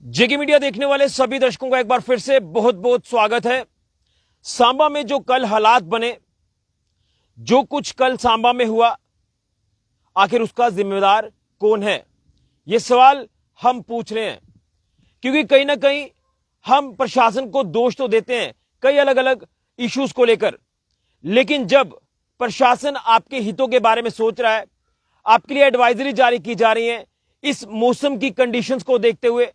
जेके media देखने वाले सभी दर्शकों का एक बार फिर से बहुत बहुत स्वागत है। सांबा में जो कल हालात बने, जो कुछ कल सांबा में हुआ, आखिर उसका जिम्मेदार कौन है, यह सवाल हम पूछ रहे हैं। क्योंकि कहीं ना कहीं हम प्रशासन को दोष तो देते हैं कई अलग अलग इश्यूज को लेकर, लेकिन जब प्रशासन आपके हितों के बारे में सोच रहा है, आपके लिए एडवाइजरी जारी की जा रही है इस मौसम की कंडीशंस को देखते हुए,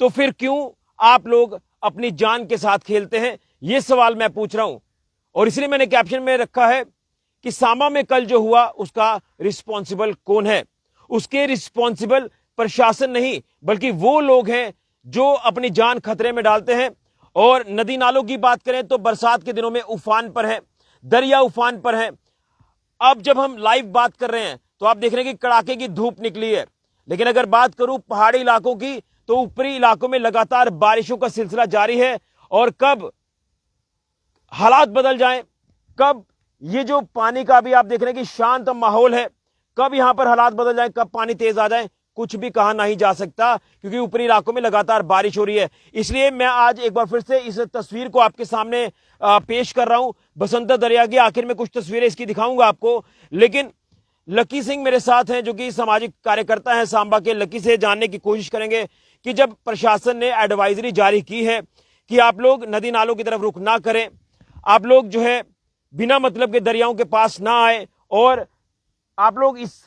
तो फिर क्यों आप लोग अपनी जान के साथ खेलते हैं, यह सवाल मैं पूछ रहा हूं। और इसलिए मैंने कैप्शन में रखा है कि सांबा में कल जो हुआ उसका रिस्पॉन्सिबल कौन है। उसके रिस्पॉन्सिबल प्रशासन नहीं, बल्कि वो लोग हैं जो अपनी जान खतरे में डालते हैं। और नदी नालों की बात करें तो बरसात के दिनों में उफान पर है, दरिया उफान पर है। अब जब हम लाइव बात कर रहे हैं तो आप देख रहे हैं कि कड़ाके की धूप निकली है, लेकिन अगर बात करूं पहाड़ी इलाकों की तो ऊपरी इलाकों में लगातार बारिशों का सिलसिला जारी है। और कब हालात बदल जाएं, कब ये जो पानी का भी आप देख रहे हैं कि शांत माहौल है, कब यहां पर हालात बदल जाएं, कब पानी तेज आ जाए, कुछ भी कहा नहीं जा सकता, क्योंकि ऊपरी इलाकों में लगातार बारिश हो रही है। इसलिए मैं आज एक बार फिर से इस तस्वीर को आपके सामने पेश कर रहा हूं। बसंतर दरिया की आखिर में कुछ तस्वीरें इसकी दिखाऊंगा आपको, लेकिन लकी सिंह मेरे साथ हैं जो कि सामाजिक कार्यकर्ता हैं सांबा के। लकी से जानने की कोशिश करेंगे कि जब प्रशासन ने एडवाइजरी जारी की है कि आप लोग नदी नालों की तरफ रुख ना करें, आप लोग जो है बिना मतलब के दरियाओं के पास ना आए, और आप लोग इस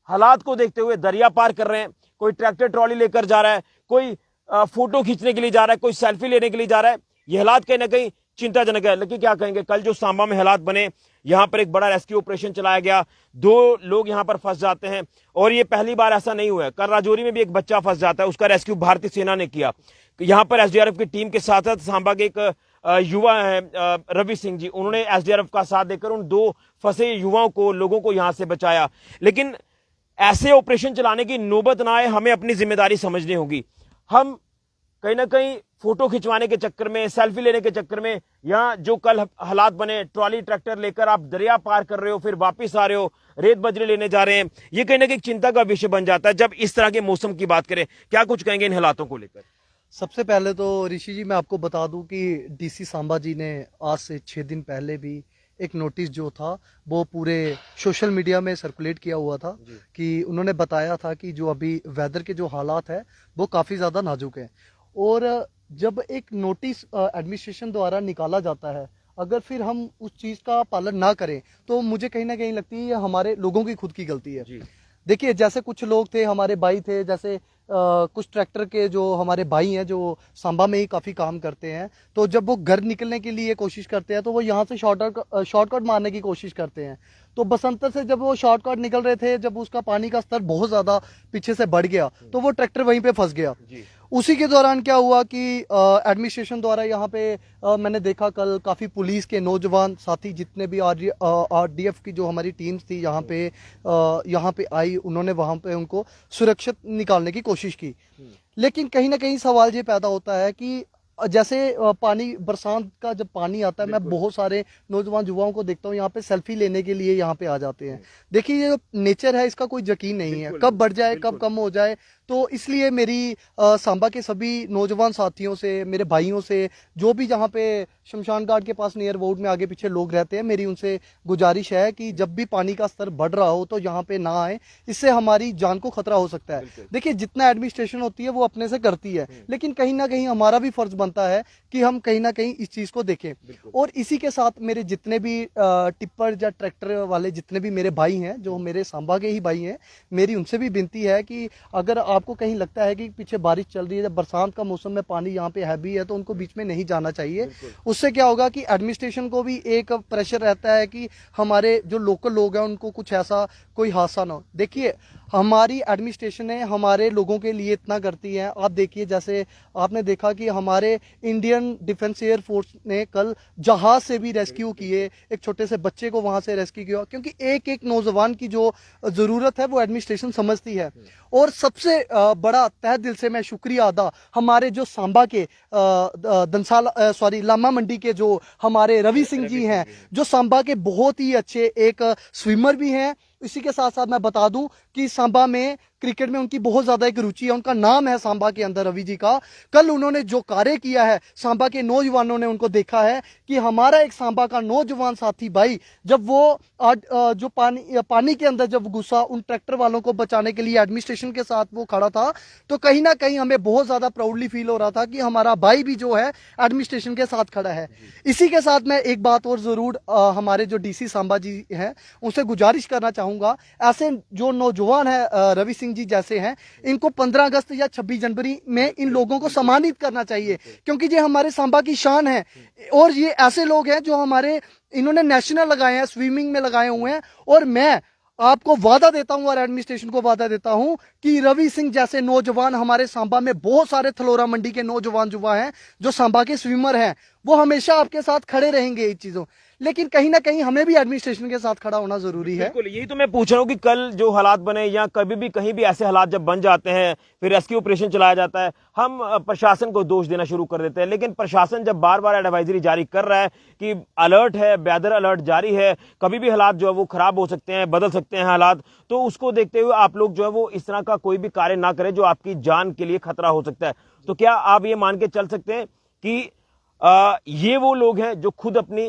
हालात को देखते हुए दरिया पार कर रहे हैं, कोई ट्रैक्टर ट्रॉली लेकर जा रहा है, कोई फोटो खींचने के लिए जा रहा है, कोई सेल्फी लेने के लिए जा रहा है, ये हालात कहीं ना कहीं चिंताजनक है। लेकिन क्या कहेंगे, कल जो सांबा में हालात बने, यहां पर एक बड़ा रेस्क्यू ऑपरेशन चलाया गया, 2 लोग यहां पर फंस जाते हैं, और ये पहली बार ऐसा नहीं हुआ है। कल राजौरी में भी एक बच्चा फंस जाता है, उसका रेस्क्यू भारतीय सेना ने किया। यहां पर एसडीआरएफ की टीम के साथ साथ सांबा के एक युवा है रवि सिंह जी, उन्होंने एसडीआरएफ का साथ देकर उन 2 फंसे युवाओं को, लोगों को यहां से बचाया। लेकिन ऐसे ऑपरेशन चलाने की नौबत ना आए, हमें अपनी जिम्मेदारी समझनी होगी। हम कहीं ना कहीं फोटो खिंचवाने के चक्कर में, सेल्फी लेने के चक्कर में, या जो कल हालात बने, ट्रॉली ट्रैक्टर लेकर आप दरिया पार कर रहे हो, फिर वापस आ रहे हो, रेत बजरी लेने जा रहे हैं, ये कहीं ना कहीं चिंता का विषय बन जाता है जब इस तरह के मौसम की बात करें। क्या कुछ कहेंगे इन हालातों को लेकर? सबसे पहले तो ऋषि जी मैं आपको बता दूं कि डीसी सांबा जी ने आज से 6 दिन पहले भी एक नोटिस जो था वो पूरे सोशल मीडिया में सर्कुलेट किया हुआ था कि उन्होंने बताया था कि जो अभी वेदर के जो हालात है वो काफ़ी ज़्यादा नाजुक हैं। और जब एक नोटिस एडमिनिस्ट्रेशन द्वारा निकाला जाता है, अगर फिर हम उस चीज़ का पालन ना करें तो मुझे कहीं ना कहीं लगती है ये हमारे लोगों की खुद की गलती है। देखिए, जैसे कुछ लोग थे, हमारे भाई थे, जैसे कुछ ट्रैक्टर के जो हमारे भाई हैं जो सांबा में ही काफ़ी काम करते हैं, तो जब वो घर निकलने के लिए कोशिश करते हैं तो वो यहाँ से शॉर्टकट मारने की कोशिश करते हैं। तो बसंतर से जब वो शॉर्टकट निकल रहे थे, जब उसका पानी का स्तर बहुत ज़्यादा पीछे से बढ़ गया तो वो ट्रैक्टर वहीं पे फंस गया। उसी के दौरान क्या हुआ कि एडमिनिस्ट्रेशन द्वारा यहाँ पे मैंने देखा कल काफ़ी पुलिस के नौजवान साथी, जितने भी आरडीएफ की जो हमारी टीम्स थी यहाँ पे आई, उन्होंने वहाँ पे उनको सुरक्षित निकालने की कोशिश की। लेकिन कहीं ना कहीं सवाल ये पैदा होता है कि जैसे पानी, बरसात का जब पानी आता है, मैं बहुत सारे नौजवान युवाओं को देखता हूँ यहाँ पे सेल्फी लेने के लिए यहाँ पे आ जाते हैं। देखिए, ये नेचर है, इसका कोई यकीन नहीं है, कब बढ़ जाए कब कम हो जाए। तो इसलिए मेरी सांबा के सभी नौजवान साथियों से, मेरे भाइयों से, जो भी जहाँ पे शमशान घाट के पास नियर अबाउट में आगे पीछे लोग रहते हैं, मेरी उनसे गुजारिश है कि जब भी पानी का स्तर बढ़ रहा हो तो यहाँ पे ना आए, इससे हमारी जान को खतरा हो सकता है। देखिए, जितना एडमिनिस्ट्रेशन होती है वो अपने से करती है, लेकिन कहीं ना कहीं हमारा भी फर्ज बनता है कि हम कहीं ना कहीं इस चीज को देखें। और इसी के साथ मेरे जितने भी टिप्पर या ट्रैक्टर वाले जितने भी मेरे भाई हैं, जो मेरे सांबा के ही भाई हैं, मेरी उनसे भी विनती है कि अगर आपको कहीं लगता है कि पीछे बारिश चल रही है, बरसात का मौसम में पानी यहाँ पे हैवी है, तो उनको बीच में नहीं जाना चाहिए। उससे क्या होगा कि एडमिनिस्ट्रेशन को भी एक प्रेशर रहता है कि हमारे जो लोकल लोग हैं उनको कुछ ऐसा कोई हादसा ना हो। देखिए, हमारी एडमिनिस्ट्रेशन है, हमारे लोगों के लिए इतना करती है। आप देखिए, जैसे आपने देखा कि हमारे इंडियन डिफेंस एयर फोर्स ने कल जहाज से भी रेस्क्यू किए, एक छोटे से बच्चे को वहां से रेस्क्यू किया, क्योंकि एक एक नौजवान की जो जरूरत है वो एडमिनिस्ट्रेशन समझती है। और सबसे बड़ा तहे दिल से मैं शुक्रिया अदा हमारे जो सांबा के लामा मंडी के जो हमारे रवि सिंह जी हैं, जो सांबा के बहुत ही अच्छे एक स्विमर भी हैं। इसी के साथ साथ मैं बता दूं कि सांबा में क्रिकेट में उनकी बहुत ज्यादा एक रुचि है, उनका नाम है सांबा के अंदर रवि जी का। कल उन्होंने जो कार्य किया है, सांबा के नौजवानों ने उनको देखा है कि हमारा एक सांबा का नौजवान साथी भाई जब वो जो पानी के अंदर जब घुसा, उन ट्रैक्टर वालों को बचाने के लिए एडमिनिस्ट्रेशन के साथ वो खड़ा था, तो कहीं ना कहीं हमें बहुत ज्यादा प्राउडली फील हो रहा था कि हमारा भाई भी जो है एडमिनिस्ट्रेशन के साथ खड़ा है। इसी के साथ मैं एक बात और जरूर हमारे जो डीसी सांबा जी हैं उनसे गुजारिश करना चाहूंगा, ऐसे जो नौजवान है रवि सिंह जी जैसे हैं, इनको 15 अगस्त या 26 जनवरी में इन लोगों को सम्मानित करना चाहिए, क्योंकि ये हमारे सांबा की शान है। और ये ऐसे लोग हैं जो हमारे, इन्होंने नेशनल लगाए हैं, स्विमिंग में लगाए हुए हैं। और मैं आपको वादा देता हूं और एडमिनिस्ट्रेशन को वादा देता हूं कि रवि सिंह जैसे नौजवान हमारे सांबा में, बहुत सारे थलोरा मंडी के नौजवान युवा हैं जो सांबा के स्विमर हैं, वो हमेशा आपके साथ खड़े रहेंगे इन चीजों। लेकिन कहीं ना कहीं हमें भी एडमिनिस्ट्रेशन के साथ खड़ा होना जरूरी है। बिल्कुल, यही तो मैं पूछ रहा हूँ कि कल जो हालात बने या कभी भी कहीं भी ऐसे हालात जब बन जाते हैं, फिर रेस्क्यू ऑपरेशन चलाया जाता है, हम प्रशासन को दोष देना शुरू कर देते हैं। लेकिन प्रशासन जब बार बार एडवाइजरी जारी कर रहा है कि अलर्ट है, वेदर अलर्ट जारी है, कभी भी हालात जो है वो खराब हो सकते हैं, बदल सकते हैं हालात, तो उसको देखते हुए आप लोग जो है वो इस तरह का कोई भी कार्य ना करें जो आपकी जान के लिए खतरा हो सकता है। तो क्या आप ये मान के चल सकते हैं कि ये वो लोग हैं जो खुद अपनी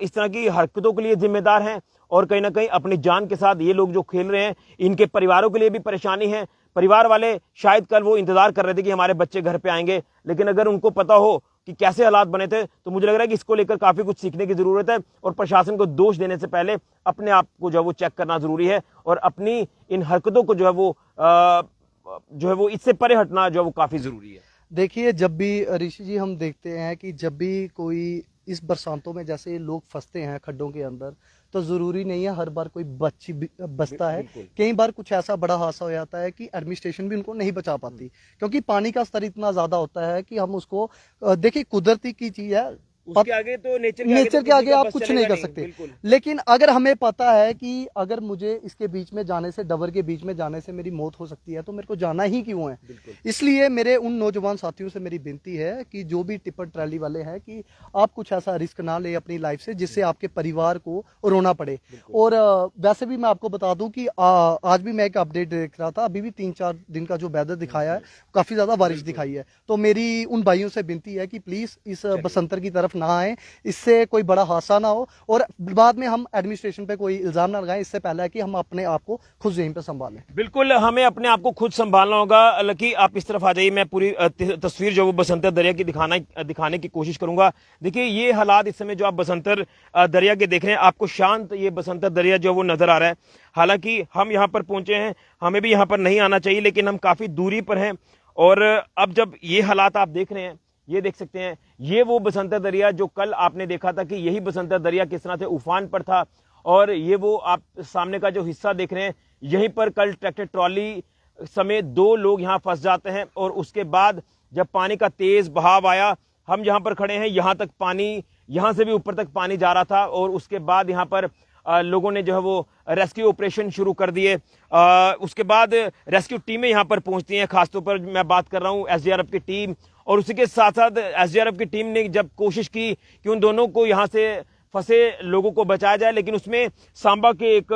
इस तरह की हरकतों के लिए जिम्मेदार हैं, और कहीं ना कहीं अपनी जान के साथ ये लोग जो खेल रहे हैं, इनके परिवारों के लिए भी परेशानी है। परिवार वाले शायद कल वो इंतजार कर रहे थे कि हमारे बच्चे घर पे आएंगे, लेकिन अगर उनको पता हो कि कैसे हालात बने थे, तो मुझे लग रहा है कि इसको लेकर काफी कुछ सीखने की जरूरत है। और प्रशासन को दोष देने से पहले अपने आप को जो है वो चेक करना जरूरी है, और अपनी इन हरकतों को जो है वो इससे परे हटना जो है वो काफी जरूरी है। देखिए, जब भी ऋषि जी हम देखते हैं कि जब भी कोई इस बरसातों में जैसे लोग फंसते हैं खड्डों के अंदर, तो जरूरी नहीं है हर बार कोई बचता है। कई बार कुछ ऐसा बड़ा हादसा हो जाता है कि एडमिनिस्ट्रेशन भी उनको नहीं बचा पाती, क्योंकि पानी का स्तर इतना ज्यादा होता है कि हम उसको, देखिए कुदरती की चीज है, उसके आगे तो नेचर के आगे आप कुछ नहीं कर सकते। लेकिन अगर हमें पता है कि अगर मुझे इसके बीच में जाने से, डबर के बीच में जाने से मेरी मौत हो सकती है, तो मेरे को जाना ही क्यों है। इसलिए मेरे उन नौजवान साथियों से मेरी विनती है कि जो भी टिप्पर ट्रैली वाले हैं, कि आप कुछ ऐसा रिस्क ना ले अपनी लाइफ से जिससे आपके परिवार को रोना पड़े। और वैसे भी मैं आपको बता दूं कि आज भी मैं एक अपडेट देख रहा था, अभी भी 3-4 दिन का जो वेदर दिखाया है, काफी ज्यादा बारिश दिखाई है। तो मेरी उन भाइयों से विनती है कि प्लीज इस बसंतर की तरफ ना आए, इससे कोई बड़ा हादसा ना हो, और बाद में हम एडमिनिस्ट्रेशन पे कोई इल्जाम ना लगाएं। इससे पहले है कि हम अपने आप को खुद यहीं पे संभालें। बिल्कुल, हमें अपने आप को खुद संभालना होगा। लकी, आप इस तरफ आ जाइए, मैं पूरी तस्वीर जो वो बसंतर दरिया की दिखाने की कोशिश करूंगा। देखिए, ये हालात इस समय जो आप बसंतर दरिया के देख रहे हैं, आपको शांत ये बसंतर दरिया जो वो नजर आ रहा है। हालांकि हम यहाँ पर पहुंचे हैं, हमें भी यहाँ पर नहीं आना चाहिए, लेकिन हम काफी दूरी पर हैं। और अब जब ये हालात आप देख रहे हैं, ये देख सकते हैं, ये वो बसंतर दरिया जो कल आपने देखा था कि यही बसंतर दरिया किस तरह से उफान पर था। और ये वो आप सामने का जो हिस्सा देख रहे हैं, यहीं पर कल ट्रैक्टर ट्रॉली समेत 2 लोग यहां फंस जाते हैं। और उसके बाद जब पानी का तेज बहाव आया, हम जहां पर खड़े हैं, यहां तक पानी, यहां से भी ऊपर तक पानी जा रहा था। और उसके बाद यहां पर लोगों ने जो है वो रेस्क्यू ऑपरेशन शुरू कर दिए। उसके बाद रेस्क्यू टीमें यहां पर पहुंचती हैं, खासतौर पर मैं बात कर रहा हूं एसडीआरएफ की टीम। और उसी के साथ साथ एसडीआरएफ की टीम ने जब कोशिश की कि उन दोनों को यहां से फंसे लोगों को बचाया जाए, लेकिन उसमें सांबा के एक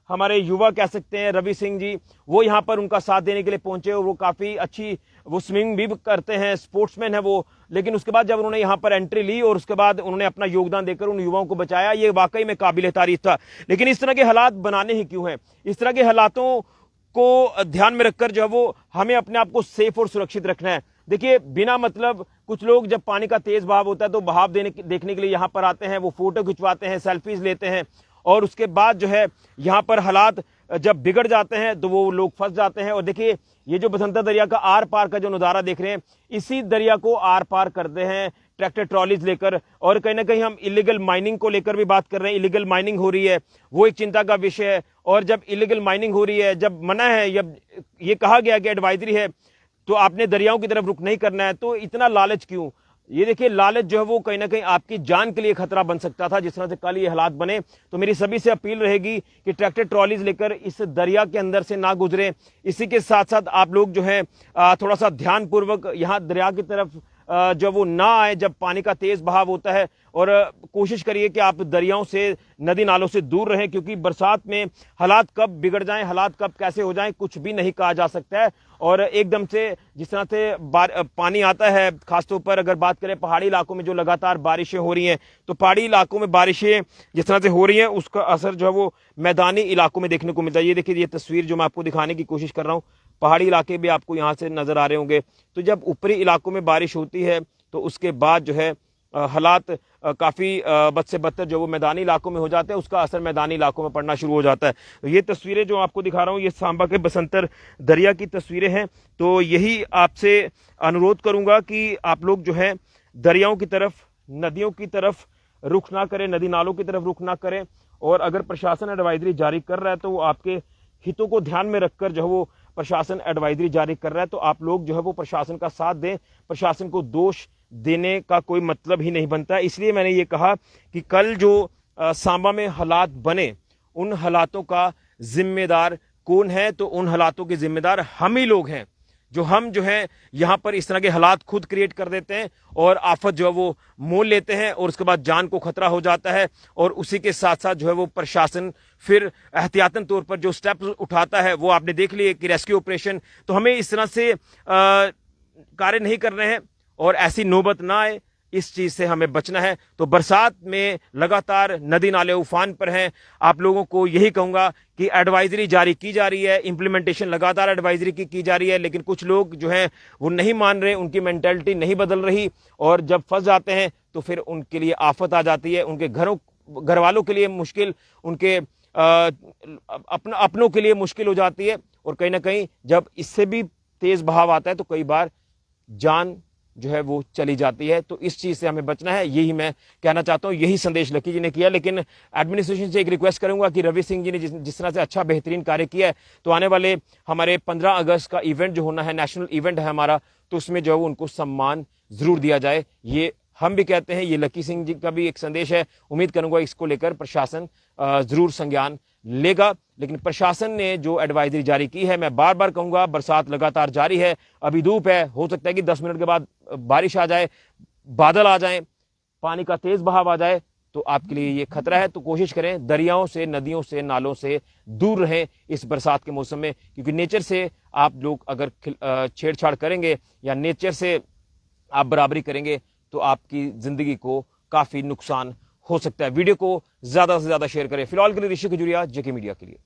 हमारे युवा कह सकते हैं, रवि सिंह जी, वो यहां पर उनका साथ देने के लिए पहुंचे। और वो काफी अच्छी, वो स्विमिंग भी करते हैं, स्पोर्ट्समैन है वो। लेकिन उसके बाद जब उन्होंने यहां पर एंट्री ली और उसके बाद उन्होंने अपना योगदान देकर उन युवाओं को बचाया, ये वाकई में काबिल तारीफ था। लेकिन इस तरह के हालात बनाने ही क्यों हैं? इस तरह के हालातों को ध्यान में रखकर जो है वो हमें अपने आप को सेफ और सुरक्षित रखना है। देखिए, बिना मतलब कुछ लोग जब पानी का तेज बहाव होता है तो बहाव देखने के लिए यहां पर आते हैं, वो फोटो खिंचवाते हैं, सेल्फीज लेते हैं। और उसके बाद जो है यहां पर हालात जब बिगड़ जाते हैं तो वो लोग फंस जाते हैं। और देखिए, ये जो बसंतर दरिया का आर पार का जो नजारा देख रहे हैं, इसी दरिया को आर पार करते हैं ट्रैक्टर ट्रॉलीज लेकर। और कहीं ना कहीं हम इलीगल माइनिंग को लेकर भी बात कर रहे हैं। इलीगल माइनिंग हो रही है, वो एक चिंता का विषय है। और जब इलीगल माइनिंग हो रही है, जब मना है, जब ये कहा गया कि एडवाइजरी है, तो आपने दरियाओं की तरफ रुख नहीं करना है, तो इतना लालच क्यों? ये देखिए, लालच जो है वो कहीं ना कहीं आपकी जान के लिए खतरा बन सकता था, जिस तरह से कल ये हालात बने। तो मेरी सभी से अपील रहेगी कि ट्रैक्टर ट्रॉलीज लेकर इस दरिया के अंदर से ना गुजरे। इसी के साथ साथ आप लोग जो है थोड़ा सा ध्यानपूर्वक यहाँ दरिया की तरफ जब वो ना आए, जब पानी का तेज बहाव होता है। और कोशिश करिए कि आप दरियाओं से, नदी नालों से दूर रहें, क्योंकि बरसात में हालात कब बिगड़ जाएं, हालात कब कैसे हो जाएं, कुछ भी नहीं कहा जा सकता है। और एकदम से जिस तरह से पानी आता है, खासतौर पर अगर बात करें पहाड़ी इलाकों में जो लगातार बारिशें हो रही हैं, तो पहाड़ी इलाकों में बारिशें जिस तरह से हो रही हैं उसका असर जो है वो मैदानी इलाकों में देखने को मिलता है। ये देखिए, ये तस्वीर जो मैं आपको दिखाने की कोशिश कर रहा हूँ, पहाड़ी इलाके भी आपको यहाँ से नजर आ रहे होंगे। तो जब ऊपरी इलाकों में बारिश होती है तो उसके बाद जो है हालात काफी बद से बदतर जो वो मैदानी इलाकों में हो जाते हैं, उसका असर मैदानी इलाकों में पड़ना शुरू हो जाता है। तो ये तस्वीरें जो आपको दिखा रहा हूँ, ये सांबा के बसंतर दरिया की तस्वीरें हैं। तो यही आपसे अनुरोध करूंगा कि आप लोग जो है दरियाओं की तरफ, नदियों की तरफ रुख ना करें, नदी नालों की तरफ रुख ना करें। और अगर प्रशासन एडवाइजरी जारी कर रहा है तो वो आपके हितों को ध्यान में रखकर जो है वो प्रशासन एडवाइजरी जारी कर रहा है, तो आप लोग जो है वो प्रशासन का साथ दें। प्रशासन को दोष देने का कोई मतलब ही नहीं बनता है। इसलिए मैंने ये कहा कि कल जो सांबा में हालात बने, उन हालातों का जिम्मेदार कौन है? तो उन हालातों के जिम्मेदार हम ही लोग हैं, जो हम जो है यहां पर इस तरह के हालात खुद क्रिएट कर देते हैं और आफत जो है वो मोल लेते हैं, और उसके बाद जान को खतरा हो जाता है। और उसी के साथ साथ जो है वो प्रशासन फिर एहतियातन तौर पर जो स्टेप उठाता है, वो आपने देख लिए कि रेस्क्यू ऑपरेशन। तो हमें इस तरह से कार्य नहीं करने हैं और ऐसी नौबत ना आए, इस चीज से हमें बचना है। तो बरसात में लगातार नदी नाले उफान पर हैं। आप लोगों को यही कहूंगा कि एडवाइजरी जारी की जा रही है, इंप्लीमेंटेशन लगातार एडवाइजरी की जा रही है, लेकिन कुछ लोग जो हैं वो नहीं मान रहे, उनकी मेंटालिटी नहीं बदल रही, और जब फंस जाते हैं तो फिर उनके लिए आफत आ जाती है, उनके घर वालों के लिए मुश्किल, उनके अपनों के लिए मुश्किल हो जाती है। और कहीं ना कहीं जब इससे भी तेज बहाव आता है तो कई बार जान जो है वो चली जाती है। तो इस चीज से हमें बचना है, यही मैं कहना चाहता हूं, यही संदेश लकी जी ने किया। लेकिन एडमिनिस्ट्रेशन से एक रिक्वेस्ट करूंगा कि रवि सिंह जी ने जिस तरह से अच्छा बेहतरीन कार्य किया है, तो आने वाले हमारे 15 अगस्त का इवेंट जो होना है, नेशनल इवेंट है हमारा, तो उसमें जो है उनको सम्मान जरूर दिया जाए। ये हम भी कहते हैं, ये लकी सिंह जी का भी एक संदेश है। उम्मीद करूंगा इसको लेकर प्रशासन जरूर संज्ञान लेगा। लेकिन प्रशासन ने जो एडवाइजरी जारी की है, मैं बार बार कहूंगा, बरसात लगातार जारी है, अभी धूप है, हो सकता है कि 10 मिनट के बाद बारिश आ जाए, बादल आ जाए, पानी का तेज बहाव आ जाए, तो आपके लिए ये खतरा है। तो कोशिश करें दरियाओं से, नदियों से, नालों से दूर रहें इस बरसात के मौसम में, क्योंकि नेचर से आप लोग अगर छेड़छाड़ करेंगे या नेचर से आप बराबरी करेंगे तो आपकी जिंदगी को काफी नुकसान हो सकता है। वीडियो को ज्यादा से ज्यादा शेयर करें। फिलहाल के लिए ऋषि खजूरिया, जेके मीडिया के लिए।